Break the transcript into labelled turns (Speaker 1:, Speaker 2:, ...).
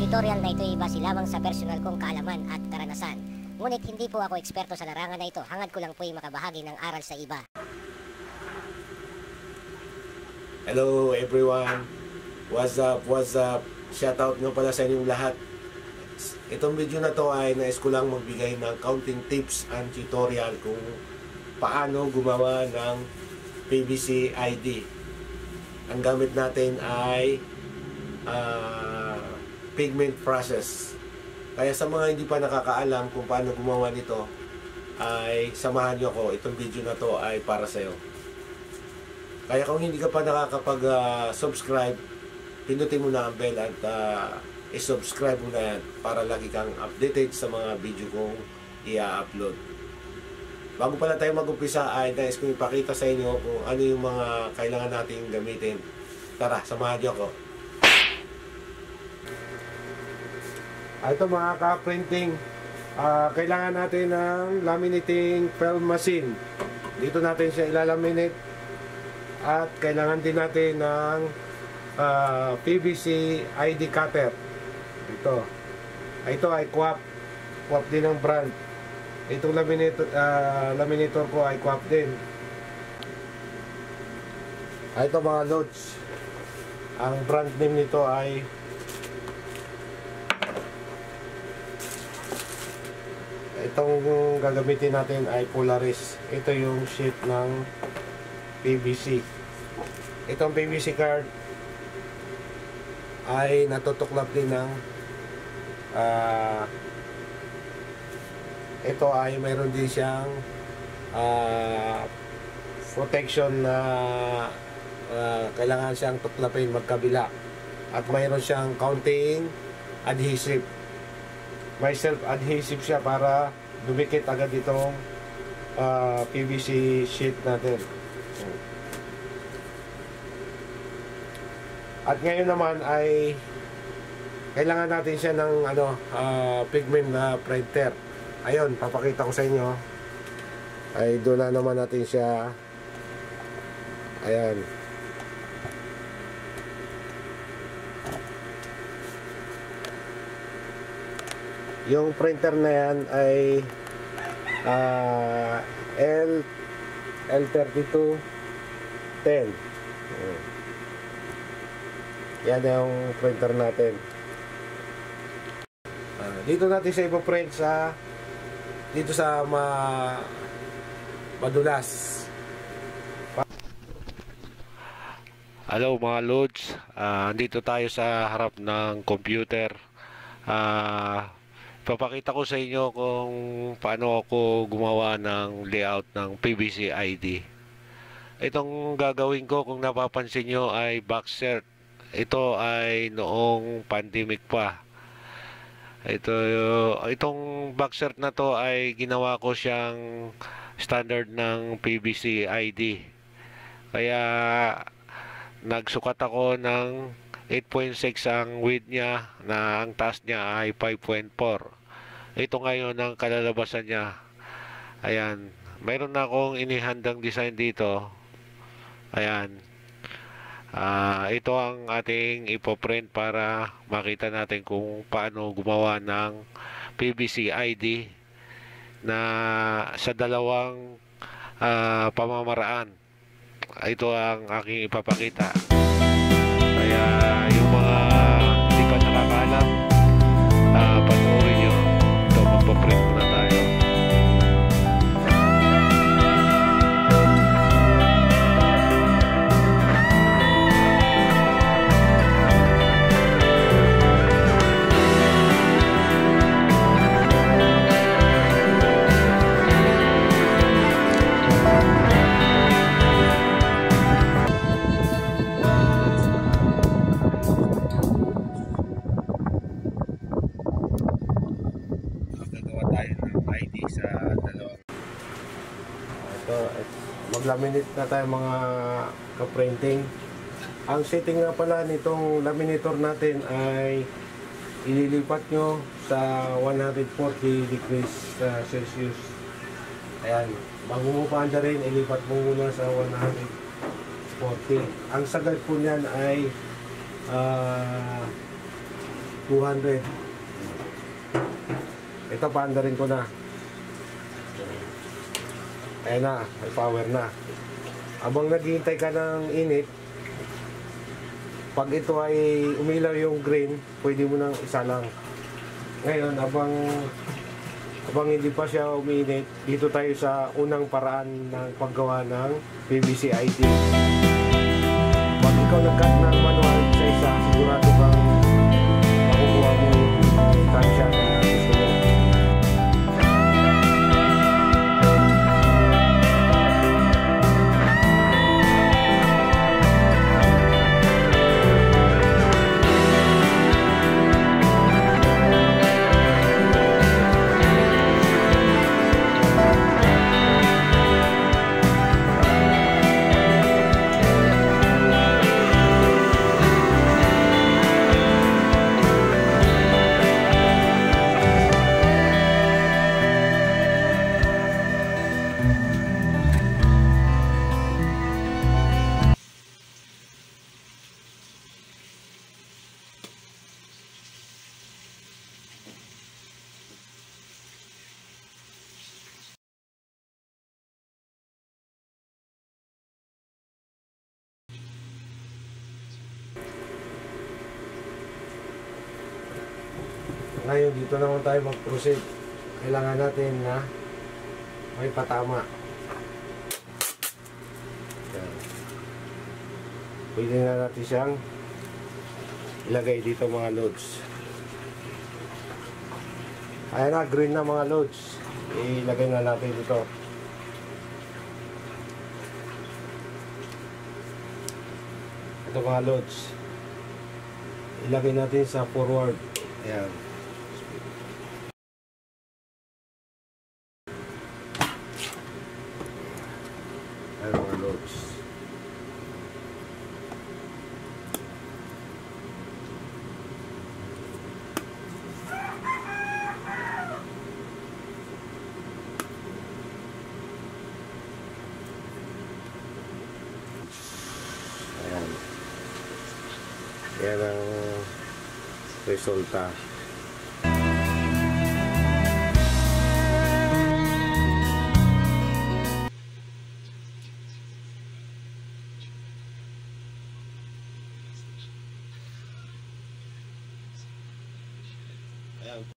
Speaker 1: tutorial na ito ay base lamang sa personal kong kaalaman at karanasan. Ngunit hindi po ako eksperto sa larangan na ito, hangad ko lang po ay makabahagi ng aral sa iba.
Speaker 2: Hello everyone, what's up, shoutout nga pala sa inyong lahat. Itong video na to ay nais ko lang magbigay ng counting tips and tutorial kung paano gumawa ng PVC ID. Ang gamit natin ay pigment process. Kaya sa mga hindi pa nakakaalam kung paano gumawa nito, ay samahan nyo ako. Itong video na to ay para sa'yo. Kaya kung hindi ka pa nakakapag-subscribe, pindutin mo na ang bell at i-subscribe mo na yan para lagi kang updated sa mga video kong i-upload. Bago pala tayo mag-umpisa ay nais kong ipakita sa inyo kung ano yung mga kailangan nating gamitin. Tara, samahan niyo ako. Ito mga ka-printing, kailangan natin ng laminating film machine. Dito natin siya ilalaminate. At kailangan din natin ng PVC ID cutter. Ito ay QWAP din ang brand. Itong laminator ko ay QWAP din. Ito mga loads, ang brand name nito ay itong gagamitin natin ay Polaris. Ito yung sheet ng PVC. Itong PVC card ay natutuklap din ng ito ay mayroon din siyang protection na kailangan siyang tuklapin magkabila, at mayroon siyang counting adhesive. May self-adhesive siya para dumikit agad itong PVC sheet natin. At ngayon naman ay kailangan natin siya ng pigment na printer. Ayun, papakita ko sa inyo. Ay doon na naman natin siya. Ayan. Yung printer na yan ay L3210. Yan yung printer natin. Dito natin siya ipaprint dito sa madulas. Hello mga loads, dito tayo sa harap ng computer. Papakita ko sa inyo kung paano ako gumawa ng layout ng PVC ID. Itong gagawin ko, kung napapansin nyo, ay boxer. Ito ay noong pandemic pa. Itong boxer na to ay ginawa ko siyang standard ng PVC ID. Kaya nagsukat ako ng 8.6 ang width niya, na ang taas niya ay 5.4. Ito ngayon ang kalalabasan niya. Ayan, mayroon na akong inihandang design dito. Ayan. Ito ang ating ipoprint para makita natin kung paano gumawa ng PVC ID na sa dalawang pamamaraan. Ito ang aking ipapakita. Kaya yung mga hindi pa nakakaalam, panoorin nyo. Ito, magpaprint muna tayo. Mag-laminate na tayo mga ka-printing. Ang setting nga pala nitong laminator natin ay ililipat nyo sa 140 degrees Celsius. Ayan, bago mo pa anda rin, ilipat mo muna sa 140. Ang sagad po niyan ay
Speaker 3: 200. Ito, paandarin ko na. Ayan na, may power na. Habang naghihintay ka ng init, pag ito ay umilaw yung green, pwede mo nang isa lang. Ngayon, habang hindi pa siya uminit, dito tayo sa unang paraan ng paggawa ng PVC ID. Pag ikaw nag-cut ng manual sa isa, sigurado bang makukuha mo yung tansya na gusto mo. Ngayon, dito naman tayo mag-proceed. Kailangan natin na may patama. Yan. Pwede na natin siyang ilagay dito mga loads. Ayan na, green na mga loads. Ilagay na natin dito. Ito mga loads. Ilagay natin sa forward. Ayan. Ayan mga loads. Ayan. Yan ang resulta. Ayan,